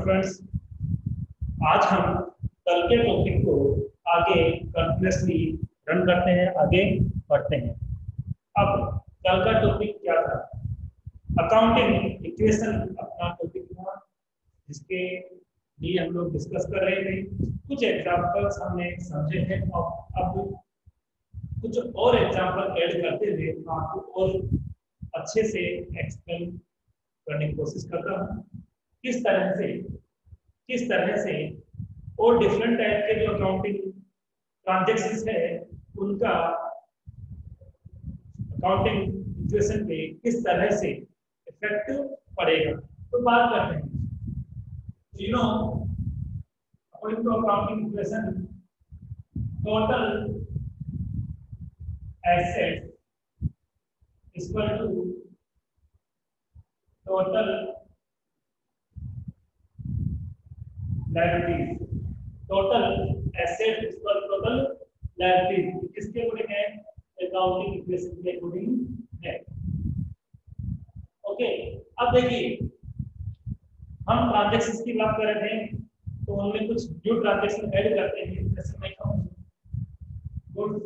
Friends, आज हम कल के टॉपिक को आगे कंटिन्यूसली रन करते हैं, आगे बढ़ते हैं। अब कल का टॉपिक क्या था? अकाउंटिंग इक्वेशन अपना टॉपिक था, जिसके लिए हम लोग डिस्कस कर रहे थे। कुछ एग्जांपल्स हमने समझे हैं और अब कुछ और एग्जांपल ऐड करते हुए आपको और अच्छे से एक्सप्लेन करने की कोशिश करता हूँ। किस तरह से और डिफरेंट टाइप के जो अकाउंटिंग ट्रांजैक्शंस है उनका अकाउंटिंग इक्वेशन पे किस तरह से इफेक्ट पड़ेगा, तो बात करते हैं। You know, according to accounting equation, total assets equal to total liabilities. Total asset equal total liabilities किसके अकॉर्डिंग है? अकाउंटिंग इक्वेशन के अकॉर्डिंग है। ओके, अब देखिए, हम ट्रांजैक्शंस की बात कर रहे थे, तो उनमें कुछ न्यू ट्रांजैक्शन ऐड करते हैं। जैसे मैं कहूं गुड्स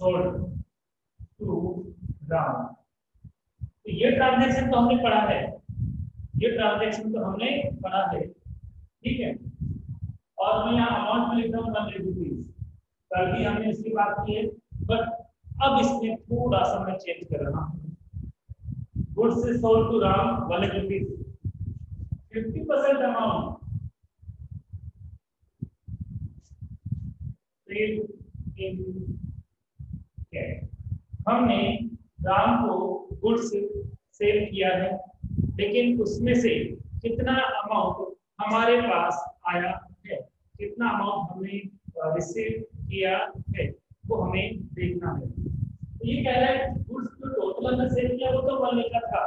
सोल्ड टू राम, तो ये ट्रांजैक्शन तो हमने पढ़ा है, ठीक है। और मैं यहाँ अमाउंट में लिख रहा हूँ 100 रुपीज। कल भी हमने इसकी बात की है, बट अब इसमें थोड़ा सा मैं चेंज कर रहा हूँ। गुड्स से sold to Ram 100 rupees, 50% amount हमने राम को गुड्स सेल किया है, लेकिन उसमें से कितना अमाउंट हमारे पास आया है, कितना अमाउंट हमने रिसीव किया है, वो हमें देखना है। तो ये कह रहा है गुड्स जो टोटल हमने सेल किया वो तो 1 लाख का था,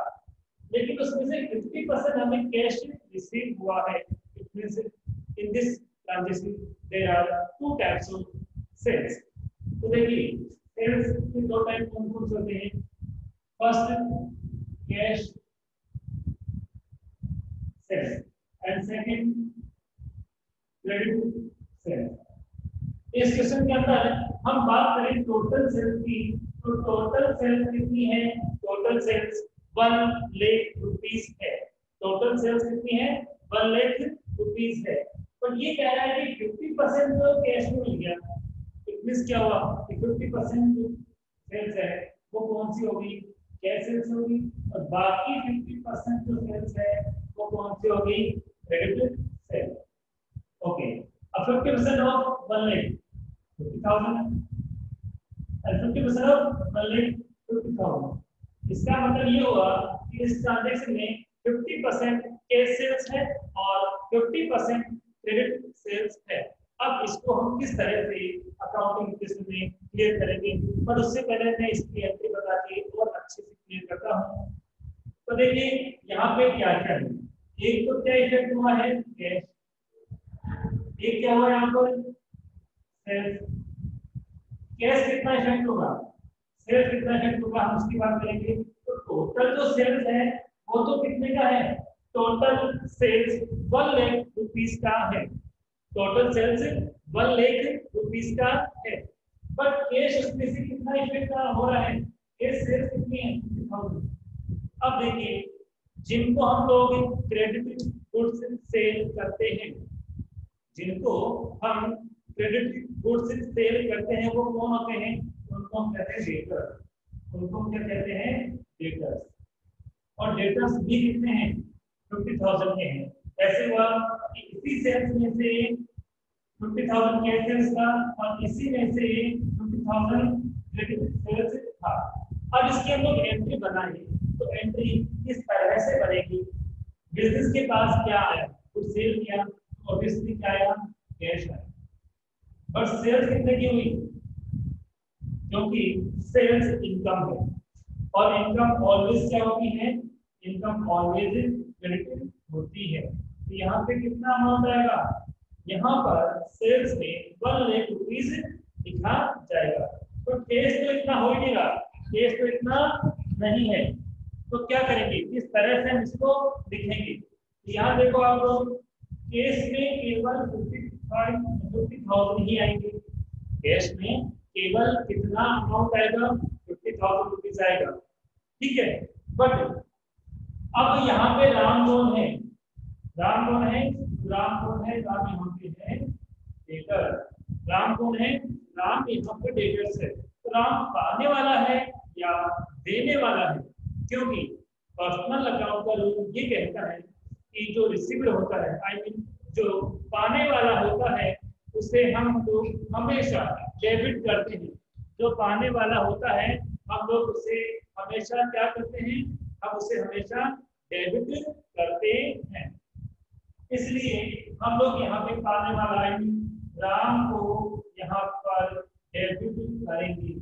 लेकिन उसमें से 50% हमें कैश रिसीव हुआ है। It means in this transaction there are 2 types of sales. तो देखिए, सेल्स के 2 टाइप कौन-कौन से होते हैं? First, cash sales and second, credit sales. इस क्वेश्चन के अंदर हम बात करें टोटल सेल्स की, तो टोटल सेल्स कितनी है? टोटल सेल्स 1 लाख रुपीस है। टोटल सेल्स कितनी है? 1 लाख रुपीस है। पर ये कह रहा है कि 50% तो कैश में मिल गया। इट मींस क्या हुआ कि 50% जो सेल्स है वो कौन सी होगी? कैश सेल्स होगी, और बाकी 50% जो सेल्स है वो कौन सी होगी? Credit sale. ओके, अब 50% of 1 lakh 50,000 and 50% of 1 lakh 50,000। इसका मतलब ये हुआ कि इस ट्रांजैक्शन में 50% कैश सेल्स है और 50% क्रेडिट सेल्स है। अब इसको हम किस तरह से अकाउंटिंग इक्वेशन में क्लियर करेंगे, पर उससे पहले मैं इसकी एंट्री बता के और अच्छे से क्लियर करता हूं। तो देखिए यहाँ पे क्या क्या है। एक तो क्या इफेक्ट हुआ है? कैश। एक क्या हुआ यहाँ पर? सेल्स। कैश कितना इफेक्ट होगा, सेल्स कितना इफेक्ट होगा, हम उसकी बात करेंगे। तो टोटल जो सेल्स है वो तो कितने का है? टोटल सेल्स 1 लाख रुपीस का है। टोटल सेल्स 1 लाख रुपीस का है, बट कैश उसमें से कितना इफेक्ट हो रहा है? कैश सेल्स कितनी है? 50,000। अब देखिए, जिनको हम लोग क्रेडिट गुड्स सेल करते हैं, जिनको हम क्रेडिट गुड्स सेल करते हैं वो कौन होते हैं? उनको हम कहते हैं डेटर। उनको हम क्या कहते हैं? डेटर्स। और डेटर्स भी कितने हैं? 50,000 के हैं। ऐसे हुआ कि इसी सेल्स में से 50,000 कैश सेल्स था और इसी में से 50,000 क्रेडिट सेल्स था। अब इसकी हम लोग एंट्री बनाएंगे, तो एंट्री किस तरह से बनेगी? बिजनेस के पास क्या आया? कुछ सेल किया, ऑब्वियसली क्या आया? कैश आया। और सेल्स कितने की हुई? क्योंकि सेल्स इनकम है और इनकम ऑलवेज क्या होती है? इनकम ऑलवेज क्रेडिट होती है। तो यहाँ पे कितना अमाउंट आएगा? यहाँ पर सेल्स में 1 लाख रुपीस लिखा जाएगा। तो कैश तो इतना हो ही नहीं रहा, केस तो इतना नहीं है, तो क्या करेंगे, इस तरह से हम इसको लिखेंगे। यहाँ देखो आप लोग, केस में केवल 50,000 ही आएंगे। केस में केवल कितना अमाउंट आएगा, 50,000 रुपीज आएगा, ठीक है। बट अब यहाँ पे राम लोन है, राम कौन है, राम कौन है, राम यहाँ पे है डेटर, राम कौन है, राम यहाँ पे डेटर्स है। तो राम पाने वाला है या देने वाला है, क्योंकि पर्सनल अकाउंट का रूल ये कहता है कि जो रिसीवर होता है, आई मीन जो पाने वाला होता है, उसे हम लोग हमेशा डेबिट करते हैं। जो पाने वाला होता है हम लोग उसे हमेशा क्या करते हैं, हम उसे हमेशा डेबिट करते हैं। इसलिए हम लोग यहाँ पे पाने वाला राम को यहाँ पर डेबिट करेंगे।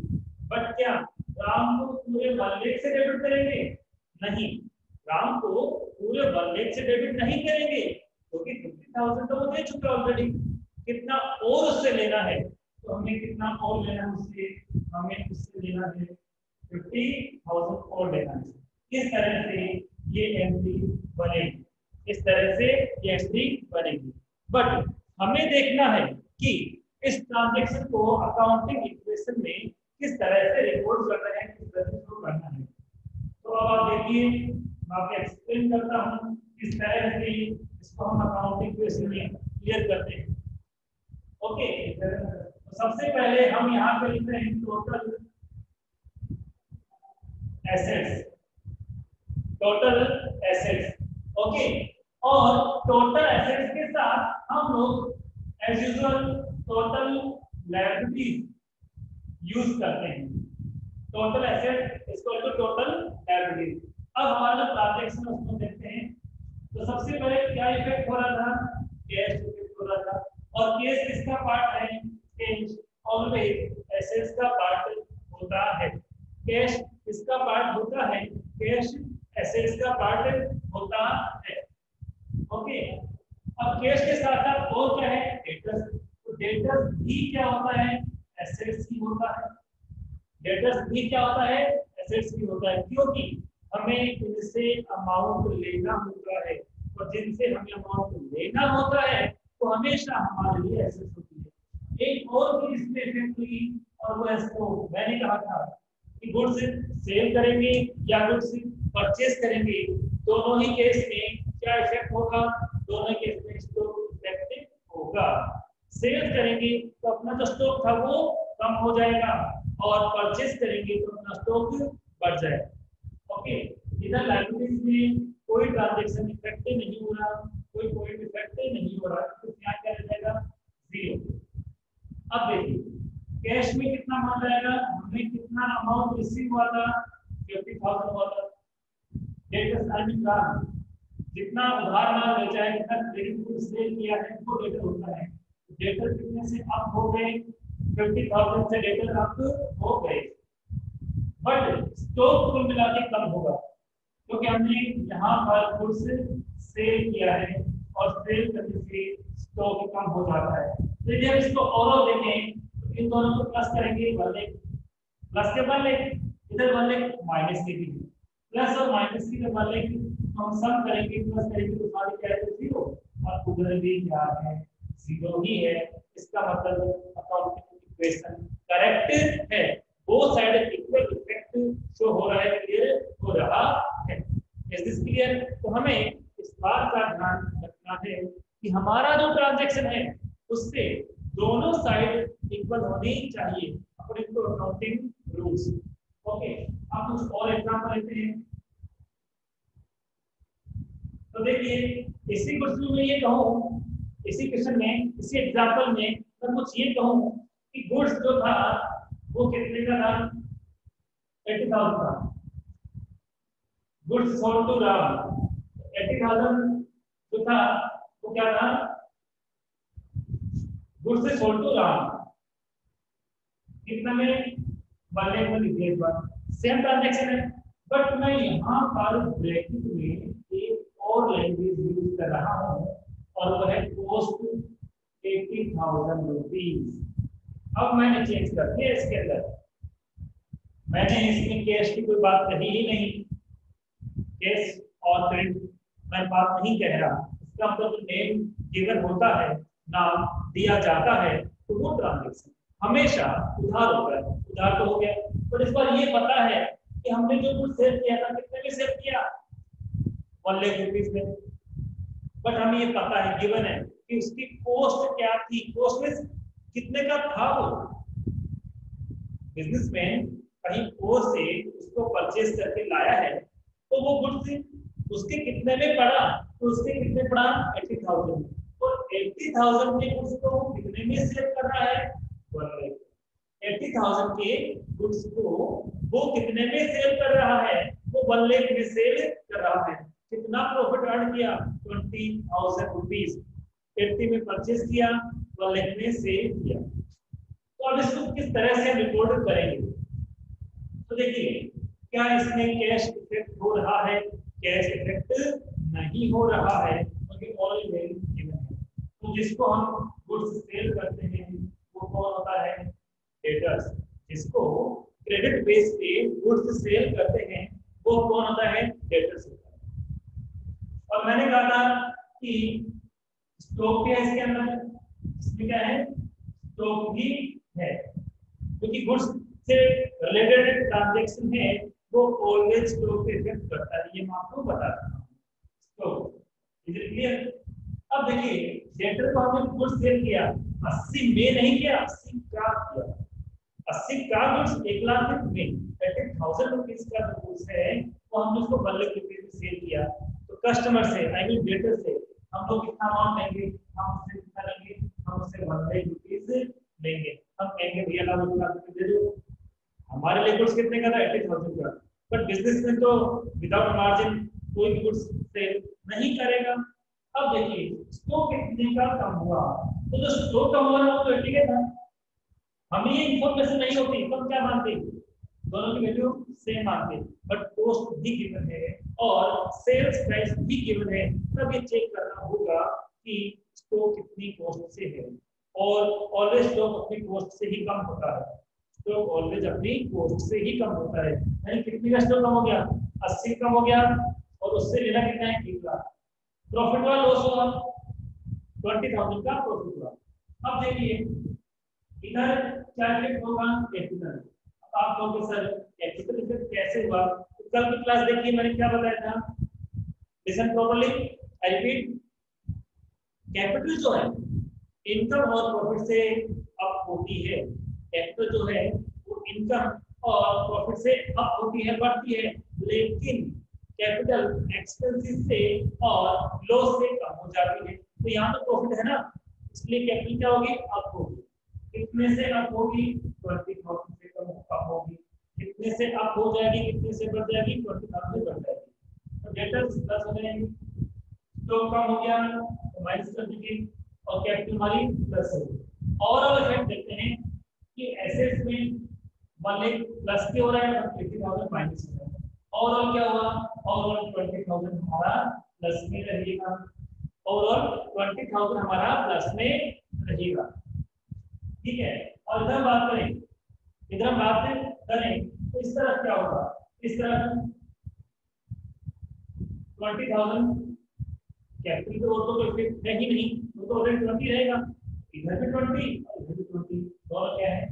बट क्या राम को पूरे 1 लाख से डेबिट करेंगे? नहीं, राम को पूरे 1 लाख से डेबिट नहीं करेंगे, क्योंकि 50,000 तो वो दे चुका ऑलरेडी। कितना और उससे लेना है, तो हमें कितना और लेना है उससे, हमें उससे लेना है 50,000 और लेना है। इस तरह से ये एंट्री बनेगी, इस तरह से ये एंट्री बनेगी। बट हमें देखना है कि इस ट्रांजैक्शन को अकाउंटिंग इक्वेशन में किस तरह से रिकॉर्ड करना है, किस तरह से शो करना है। तो अब आप देखिए, मैं आपको एक्सप्लेन करता हूँ किस तरह से इसको हम अकाउंटिंग इक्वेशन में क्लियर करते हैं। ओके, तो सबसे पहले हम यहाँ पे लिख रहे हैं total assets, total assets, okay. और टोटल एसेट्स के साथ हम लोग as usual total liabilities use करते हैं। Total asset equal to total liabilities. अब हमारा जो ट्रांजैक्शन है उसको देखते हैं। तो सबसे पहले क्या इफेक्ट हो रहा था, कैश इफेक्ट हो रहा था। और कैश किसका पार्ट है, कैश ऑलवेज एसेट्स का पार्ट होता है। कैश किसका पार्ट होता है, कैश एसेट्स का पार्ट होता है, ओके। अब कैश के साथ साथ और क्या है, डेटर्स। तो डेटर्स भी क्या होता है, एसेट्स ही होता है। डेटर्स भी क्या होता है, एसेट्स भी होता है, क्योंकि हमें इनसे अमाउंट लेना होता है, और जिनसे हमें अमाउंट लेना होता है तो हमेशा हमारे लिए एसेट्स होती है। एक और भी इसमें इफेक्ट हुई, और वो इसको मैंने कहा था कि गुड्स सेल करेंगे या गुड्स परचेज करेंगे, दोनों ही केस में क्या इफेक्ट होगा, दोनों केस में स्टॉक इफेक्ट होगा। सेल करेंगे तो अपना जो स्टॉक था वो कम हो जाएगा, और परचेज करेंगे तो अपना स्टॉक बढ़ जाएगा, ओके। इधर लायबिलिटीज में कोई ट्रांजैक्शन इफेक्ट नहीं हो रहा, कोई पॉइंट इफेक्ट नहीं हो रहा, तो यहाँ क्या रह जाएगा, 0। अब देखिए कैश में कितना माल आएगा, हमें कितना अमाउंट रिसीव हुआ था, 50,000 हुआ था। डेटर्स आई मीन जितना उधार माल बेचा है, जितना क्रेडिट गुड सेल किया है, वो डेटर होता है। डेटर कितने से अप हो गए, 50,000 से डेटर अप हो गए। बट स्टॉक कुल मिला के कम होगा, क्योंकि हमने यहाँ पर गुड्स सेल किया है, और सेल करने से स्टॉक कम हो जाता है। तो जब इसको ओवरऑल देखें तो इन दोनों को प्लस करेंगे, 1 लाख प्लस के 1 लाख, इधर 1 लाख माइनस के भी प्लस और माइनस की 1 लाख हम सम करेंगे, प्लस करेंगे तो सारी क्या है, 0, और उधर भी क्या है, 0 ही है। इसका मतलब अकाउंटिंग इक्वेशन करेक्ट है, both side equal effect show हो रहा है, क्लियर हो रहा है। Is this clear? तो हमें इस बात का ध्यान रखना है कि हमारा जो ट्रांजैक्शन है उससे दोनों साइड इक्वल होनी चाहिए according to accounting rules, okay. अब कुछ और एग्जांपल लेते हैं। तो देखिए इसी क्वेश्चन में ये कहूं, इसी क्वेश्चन में, इसी एग्जांपल में मैं कुछ ये कहूं कि गुड्स जो था वो कितने का था, 80,000 था। गुड्स सोल्ड टू राम, 80,000 जो था वो क्या था, गुड्स से सोल्ड टू राम, कितना में, 1 लाख में लिखिए, सेम ट्रांजैक्शन है। बट मैं यहाँ पर ब्रैकेट में एक और लैंग्वेज यूज कर रहा हूँ, और वो है कॉस्ट 80,000 रुपीज। अब मैंने चेंज कर दिया इसके अंदर, मैंने इसमें कैश की कोई बात कही ही नहीं, कैश और क्रेडिट मैं बात नहीं कह रहा। इसका मतलब नेम गिवन होता है, नाम दिया जाता है, तो वो ट्रांजेक्शन हमेशा उधार होगा। उधार तो हो गया, पर इस बार ये पता है कि हमने जो कुछ सेल किया था कितने में सेल किया, 1 लाख रुपीस में। बट हमें ये पता है, गिवन है कि उसकी कॉस्ट क्या थी, कॉस्ट में कितने का था वो। बिजनेसमैन कहीं और से उसको परचेज करके लाया है, तो वो गुड्स उसके कितने में पड़ा, तो उसके कितने पड़ा 80,000 में। और 80,000 के गुड्स को वो कितने में सेल कर रहा है, 1 लाख। 80,000 के गुड्स को वो कितने में सेल कर रहा है, वो 1 लाख में सेल कर रहा है। कितना प्रॉफिट अर्न किया, 20,000 रुपीज। 80 में परचेज किया, 1 लाख में सेल किया। तो अब इसको किस तरह से रिकॉर्ड करेंगे, तो देखिए क्या इसमें कैश इफेक्ट हो रहा है, कैश इफेक्ट नहीं हो रहा है, क्योंकि ऑल वैल्यू गिवन है। तो जिसको हम गुड्स सेल करते हैं वो कौन होता है, डेटर्स। जिसको क्रेडिट बेस पे गुड्स सेल करते हैं वो कौन होता है, डेटर्स होता है। और मैंने कहा था कि स्टॉक क्या है इसके अंदर, इसमें क्या है, स्टॉक भी है, क्योंकि गुड्स से रिलेटेड ट्रांजैक्शन है वो ऑलवेज स्टॉक पे इफेक्ट करता है, ये मैं आपको बता रहा हूं। तो इज इट क्लियर। अब देखिए डेटर को हमने गुड्स सेल किया 80 में नहीं किया, 80 का किया। 80 का गुड्स 1 लाख में, 30,000 रुपीज का जो गुड्स है वो हमने उसको 1 लाख रुपए में सेल किया। तो कस्टमर से आई मीन डेटर से हम लोग कितना अमाउंट लेंगे, हम उससे कितना लेंगे, हम उससे 1 लाख रुपीज लेंगे। हम कहेंगे भैया ना 1 लाख रुपए दे दो, हमारे लिए गुड्स कितने का था, 80,000 का। बट बिजनेस में तो विदाउट मार्जिन कोई भी गुड्स सेल नहीं करेगा। अब देखिए स्टॉक कितने का कम हुआ, तो जो स्टॉक कम हुआ वो तो 80 का था। हमें ये इन्फॉर्मेशन नहीं होती तो हम क्या मानते, दोनों की वैल्यू सेम मानते, बट कॉस्ट भी गिवन है और सेल्स प्राइस भी गिवन है। तब ये चेक करना होगा कि स्टॉक कितनी कॉस्ट से है, और ऑलवेज स्टॉक अपनी कॉस्ट से ही कम होता है। स्टॉक ऑलवेज अपनी कॉस्ट से ही कम होता है। यानी कितनी का स्टॉक कम हो गया, 80 कम हो गया, और उससे लेना कितना है, 1 लाख। प्रॉफिट हुआ, लॉस हुआ, 20,000 का प्रॉफिट हुआ। अब देखिए इधर क्या इफेक्ट होगा, कैपिटल। अब आप लोगों सर कैपिटल इफेक्ट कैसे हुआ, तो कल की क्लास देखिए मैंने क्या बताया था, listen properly, I repeat. Capital जो है इनकम और प्रॉफिट से अप होती है। कैपिटल जो है वो इनकम और प्रॉफिट से अप होती है, बढ़ती है, लेकिन कैपिटल एक्सपेंसेस से और लॉस से कम हो जाती है। तो यहाँ तो प्रॉफिट है ना, इसलिए कैपिटल क्या होगी, अप होगी। कितने से अप होगी, 20,000 से कम होगी। कितने से अप हो जाएगी, कितने से बढ़ जाएगी, 20,000 बढ़ जाएगी। तो डेटर्स प्लस हो जाएंगे, तो कम हो गया तो माइनस कर दीजिए, और कैपिटल हमारी प्लस होगी। ओवरऑल इफेक्ट देखते हैं कि एसेट्स में 1 लाख प्लस के हो रहा है और 80,000 माइनस हो रहा है। ओवरऑल क्या हुआ, ओवरऑल 20,000 हमारा प्लस में रहेगा, ओवरऑल 20,000 हमारा प्लस में रहेगा, ठीक है। और इधर बात करें, इधर हम बात करें तो इस तरफ क्या होगा, इस तरफ 20,000 कैपिटल पे तो इफेक्ट है ही नहीं, वो तो ऑलरेडी 20 रहेगा। इधर भी 20 और इधर भी 20, दोनों क्या है,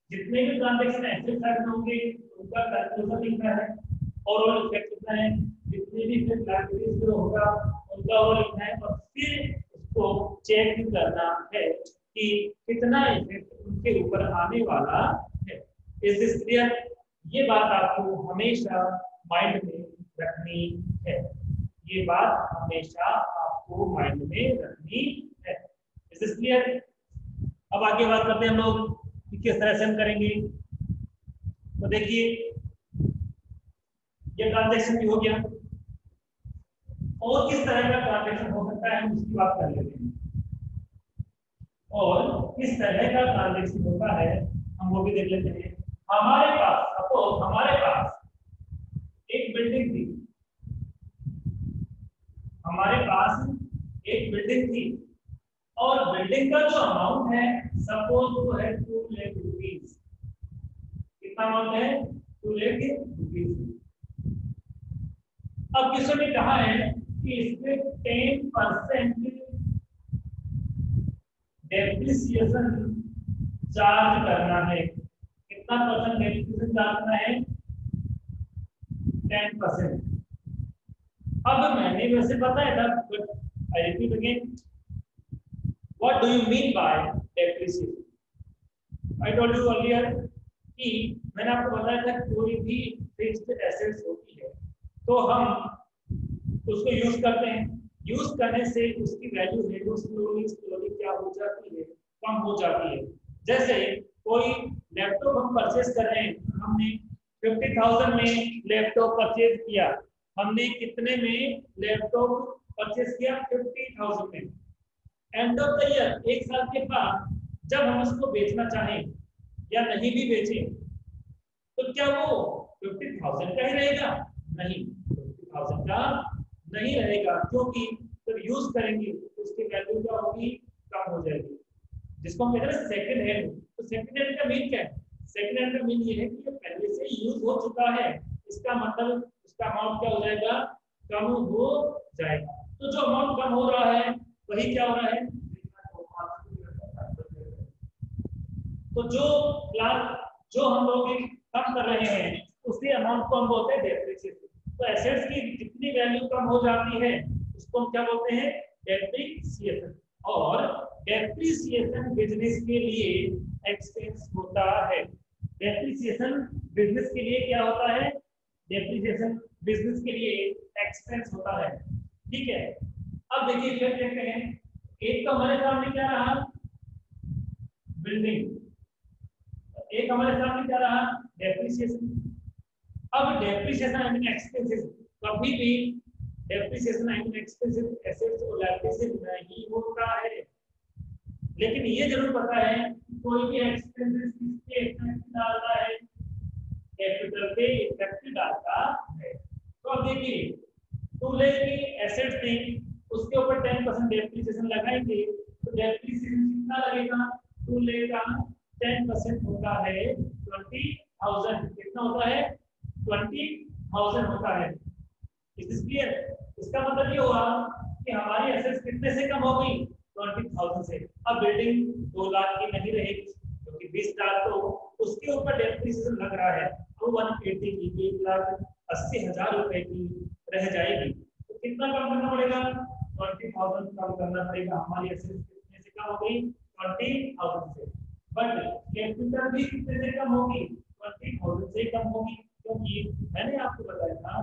जितने भी ट्रांजैक्शन एसेट साइड में होंगे उनका कैलकुलेशन लिखना है, ओवरऑल इफेक्ट कितना है, जितने भी इफेक्ट लायबिलिटीज पे होगा उनका ओवरऑल लिखना है, और फिर उसको चेक करना है कि कितना इफेक्ट उनके ऊपर आने वाला है। Is this clear. ये बात आपको हमेशा माइंड में रखनी है, ये बात हमेशा आपको माइंड में रखनी है। Is this clear. अब आगे बात करते हैं हम लोग कि किस तरह से हम करेंगे। तो देखिए ये ट्रांजैक्शन भी हो गया, और किस तरह का ट्रांजैक्शन हो सकता है हम उसकी बात कर लेते हैं, और किस तरह का ट्रांजैक्शन होता है हम वो भी देख लेते हैं। हमारे पास सपोज हमारे पास एक बिल्डिंग थी, हमारे पास एक बिल्डिंग थी, और बिल्डिंग का जो अमाउंट है सपोज वो है 2 लाख रुपीस। कितना अमाउंट है 2 लाख रुपीज। अब किसी ने कहा है कि इसमें 10% डेप्रिसिएशन चार्ज करना है। कितना परसेंट डेप्रिसिएशन चार्ज करना है 10%। अब मैंने वैसे बताया था but I repeat again, what do you mean by depreciation? I told you earlier कि मैंने आपको बताया था कोई भी फिक्स्ड एसेट्स होती है तो हम उसको यूज करते हैं, यूज करने से उसकी वैल्यू है वो स्लोली क्या हो जाती है, कम हो जाती है। जैसे कोई लैपटॉप हम परचेज कर रहे हैं, हमने 50,000 में लैपटॉप परचेज किया, हमने कितने में लैपटॉप परचेज किया 50,000 में। एंड ऑफ द ईयर एक साल के बाद जब हम उसको बेचना चाहें या नहीं भी बेचें तो क्या वो 50,000 का ही रहेगा? नहीं, 50,000 का नहीं रहेगा, क्योंकि जब यूज करेंगे तो उसकी वैल्यू क्या होगी, कम हो जाएगी, जिसको हम कहते हैं सेकंड हैंड। तो सेकंड हैंड का मीन क्या है? सेकंड हैंड का मीन ये है कि ये पहले से यूज हो चुका है, इसका मतलब उसका अमाउंट क्या हो जाएगा, कम हो जाएगा। तो जो अमाउंट कम हो रहा है वही क्या हो रहा है, तो जो हम लोग कम कर रहे हैं उसी अमाउंट को हम बोलते हैं डेप्रिसिएशन। तो एसेट्स की जितनी वैल्यू कम हो जाती है उसको हम क्या बोलते हैं, डेप्रिसिएशन। और डेप्रिसिएशन बिजनेस के लिए एक्सपेंस होता है। डेप्रिसिएशन बिजनेस के लिए क्या होता है, डेप्रिसिएशन बिजनेस के लिए एक्सपेंस होता है। ठीक है, अब देखिए फिर देखते हैं, एक तो हमारे सामने क्या रहा, बिल्डिंग, एक हमारे सामने क्या रहा, डेप्रिसिएशन। अब डेप्रिसिएशन आई मीन एक्सपेंसेस, कभी भी depreciation I mean expenses assets और लायबिलिटीज नहीं होता है। लेकिन ये जरूर पता है कि कोई भी एक्सपेंसेस किसके इफेक्ट डालता है, कैपिटल पे इफेक्ट डालता है। तो अब देखिए 2 लाख की एसेट्स थी, उसके ऊपर 10% डेप्रिसिएशन लगाएंगे तो डेप्रिसिएशन कितना लगेगा, 2 लाख का 10% होता है 20,000। कितना होता है, 20,000 होता है। Is clear? इसका मतलब ये हुआ कि हमारी एसेट्स कितने से कम हो गई, 20,000 से। अब बिल्डिंग 2 लाख की नहीं रहेगी क्योंकि 20 लाख तो उसके ऊपर डेप्रिसिएशन लग रहा है, तो 180 की 1,80,000 रुपए की रह जाएगी। तो कितना कम करना पड़ेगा, 20,000 कम करना पड़ेगा। हमारी एसेट्स कितने से कम हो गई, 20,000 से। बट कैपिटल भी कितने से कम होगी, 20,000 से कम होगी, क्योंकि मैंने आपको बताया था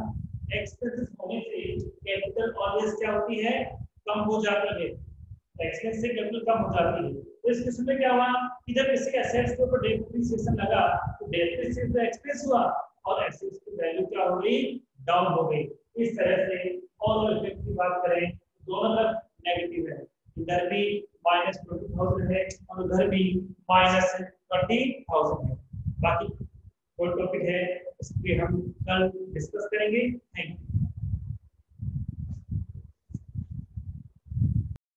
एक्सपेंसेस होने से कैपिटल ऑलवेज क्या होती है, कम हो जाती है। एक्सपेंस से कैपिटल कम हो जाती है। तो इस केस में क्या हुआ कि जब किसी एसेट्स के ऊपर डेप्रिसिएशन लगा तो डेप्रिसिएशन एक्सपेंस हुआ और एसेट्स की वैल्यू क्या हो गई, डाउन हो गई। इस तरह से और इफेक्ट की बात करें दोनों तरफ नेगेटिव है, इधर भी -20,000 है और उधर भी -20,000 है। बाकी कोई टॉपिक है इसके हम कल डिस्कस करेंगे। Thank you.